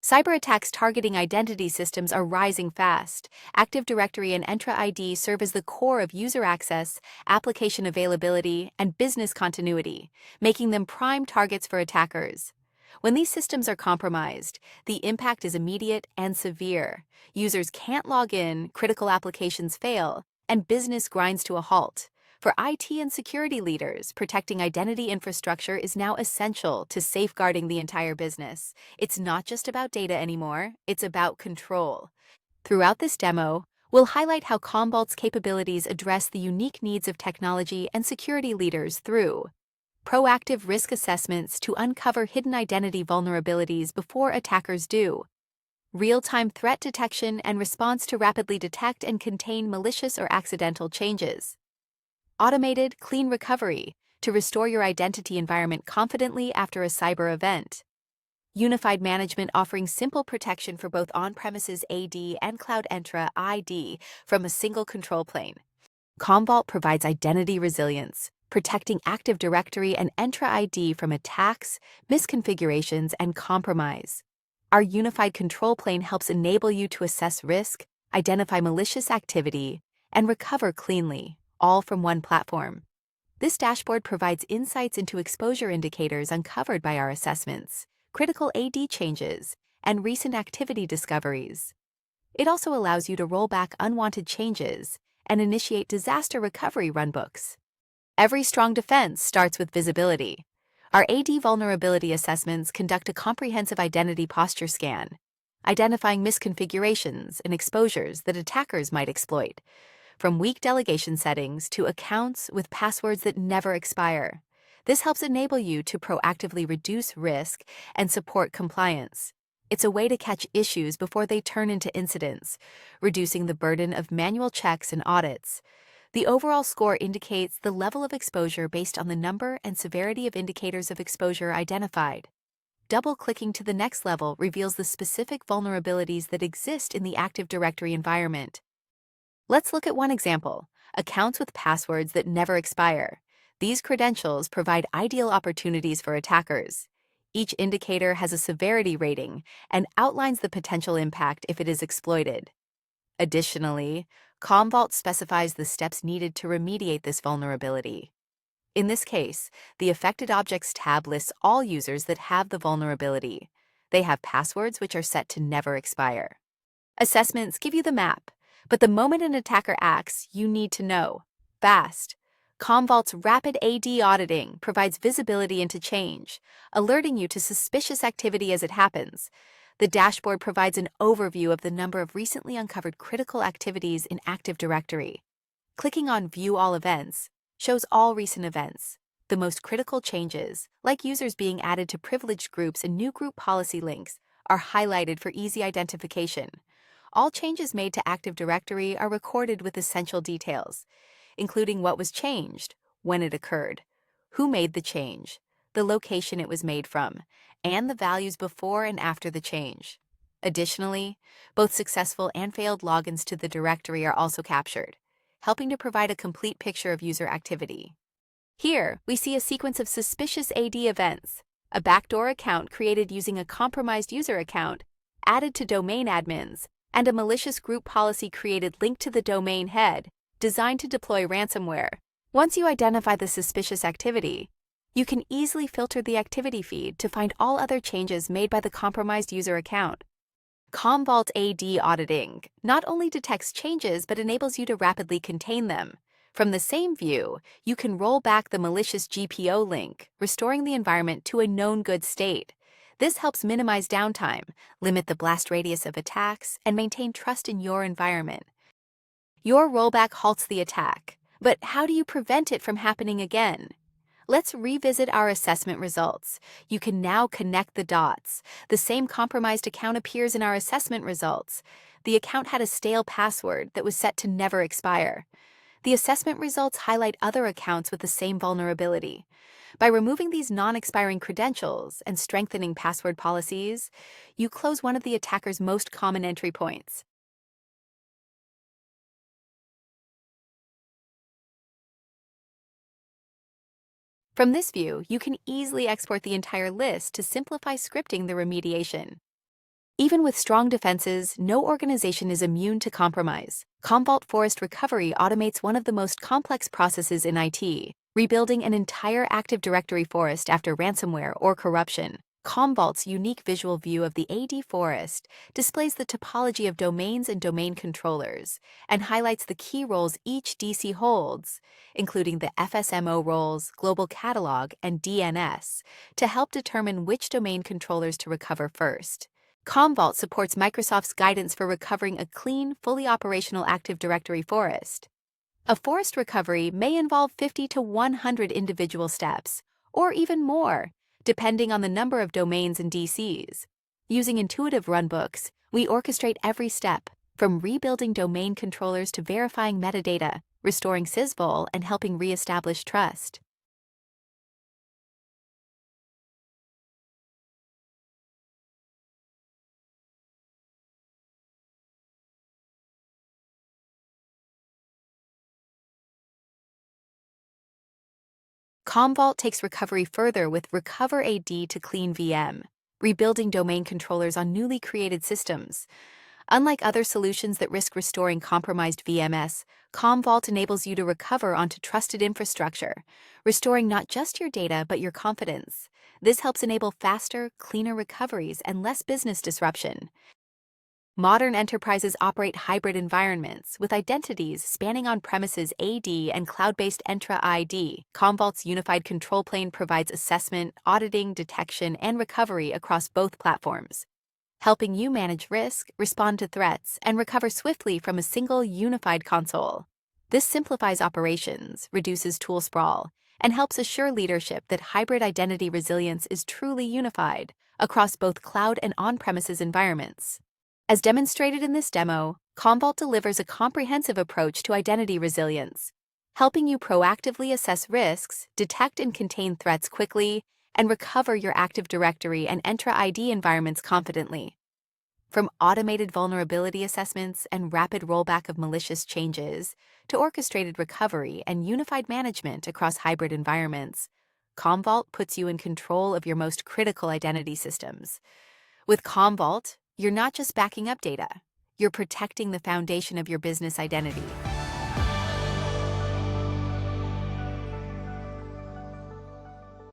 Cyberattacks targeting identity systems are rising fast. Active Directory and Entra ID serve as the core of user access, application availability, and business continuity, making them prime targets for attackers. When these systems are compromised, the impact is immediate and severe. Users can't log in, critical applications fail, and business grinds to a halt. For IT and security leaders, protecting identity infrastructure is now essential to safeguarding the entire business. It's not just about data anymore, it's about control. Throughout this demo, we'll highlight how Commvault's capabilities address the unique needs of technology and security leaders through proactive risk assessments to uncover hidden identity vulnerabilities before attackers do, real-time threat detection and response to rapidly detect and contain malicious or accidental changes, automated, clean recovery to restore your identity environment confidently after a cyber event. Unified management offering simple protection for both on-premises AD and Cloud Entra ID from a single control plane. Commvault provides identity resilience, protecting Active Directory and Entra ID from attacks, misconfigurations, and compromise. Our unified control plane helps enable you to assess risk, identify malicious activity, and recover cleanly, all from one platform. This dashboard provides insights into exposure indicators uncovered by our assessments, critical AD changes, and recent activity discoveries. It also allows you to roll back unwanted changes and initiate disaster recovery runbooks. Every strong defense starts with visibility. Our AD vulnerability assessments conduct a comprehensive identity posture scan, identifying misconfigurations and exposures that attackers might exploit, from weak delegation settings to accounts with passwords that never expire. This helps enable you to proactively reduce risk and support compliance. It's a way to catch issues before they turn into incidents, reducing the burden of manual checks and audits. The overall score indicates the level of exposure based on the number and severity of indicators of exposure identified. Double-clicking to the next level reveals the specific vulnerabilities that exist in the Active Directory environment. Let's look at one example: accounts with passwords that never expire. These credentials provide ideal opportunities for attackers. Each indicator has a severity rating and outlines the potential impact if it is exploited. Additionally, Commvault specifies the steps needed to remediate this vulnerability. In this case, the Affected Objects tab lists all users that have the vulnerability. They have passwords which are set to never expire. Assessments give you the map, but the moment an attacker acts, you need to know fast. Commvault's rapid AD auditing provides visibility into change, alerting you to suspicious activity as it happens. The dashboard provides an overview of the number of recently uncovered critical activities in Active Directory. Clicking on View All Events shows all recent events. The most critical changes, like users being added to privileged groups and new group policy links, are highlighted for easy identification. All changes made to Active Directory are recorded with essential details, including what was changed, when it occurred, who made the change, the location it was made from, and the values before and after the change. Additionally, both successful and failed logins to the directory are also captured, helping to provide a complete picture of user activity. Here, we see a sequence of suspicious AD events: a backdoor account created using a compromised user account, added to domain admins, and a malicious group policy created linked to the domain head, designed to deploy ransomware. Once you identify the suspicious activity, you can easily filter the activity feed to find all other changes made by the compromised user account. Commvault AD auditing not only detects changes but enables you to rapidly contain them. From the same view, you can roll back the malicious GPO link, restoring the environment to a known good state. This helps minimize downtime, limit the blast radius of attacks, and maintain trust in your environment. Your rollback halts the attack, but how do you prevent it from happening again? Let's revisit our assessment results. You can now connect the dots. The same compromised account appears in our assessment results. The account had a stale password that was set to never expire. The assessment results highlight other accounts with the same vulnerability. By removing these non-expiring credentials and strengthening password policies, you close one of the attacker's most common entry points. From this view, you can easily export the entire list to simplify scripting the remediation. Even with strong defenses, no organization is immune to compromise. Commvault Forest Recovery automates one of the most complex processes in IT, rebuilding an entire Active Directory forest after ransomware or corruption. Commvault's unique visual view of the AD forest displays the topology of domains and domain controllers and highlights the key roles each DC holds, including the FSMO roles, Global Catalog, and DNS, to help determine which domain controllers to recover first. Commvault supports Microsoft's guidance for recovering a clean, fully operational Active Directory forest. A forest recovery may involve 50 to 100 individual steps, or even more, depending on the number of domains and DCs. Using intuitive runbooks, we orchestrate every step, from rebuilding domain controllers to verifying metadata, restoring sysvol, and helping re-establish trust. Commvault takes recovery further with Recover AD to Clean VM, rebuilding domain controllers on newly created systems. Unlike other solutions that risk restoring compromised VMS, Commvault enables you to recover onto trusted infrastructure, restoring not just your data but your confidence. This helps enable faster, cleaner recoveries and less business disruption. Modern enterprises operate hybrid environments with identities spanning on-premises AD and cloud-based Entra ID. Commvault's unified control plane provides assessment, auditing, detection, and recovery across both platforms, helping you manage risk, respond to threats, and recover swiftly from a single unified console. This simplifies operations, reduces tool sprawl, and helps assure leadership that hybrid identity resilience is truly unified across both cloud and on-premises environments. As demonstrated in this demo, Commvault delivers a comprehensive approach to identity resilience, helping you proactively assess risks, detect and contain threats quickly, and recover your Active Directory and Entra ID environments confidently. From automated vulnerability assessments and rapid rollback of malicious changes to orchestrated recovery and unified management across hybrid environments, Commvault puts you in control of your most critical identity systems. With Commvault, you're not just backing up data, you're protecting the foundation of your business identity.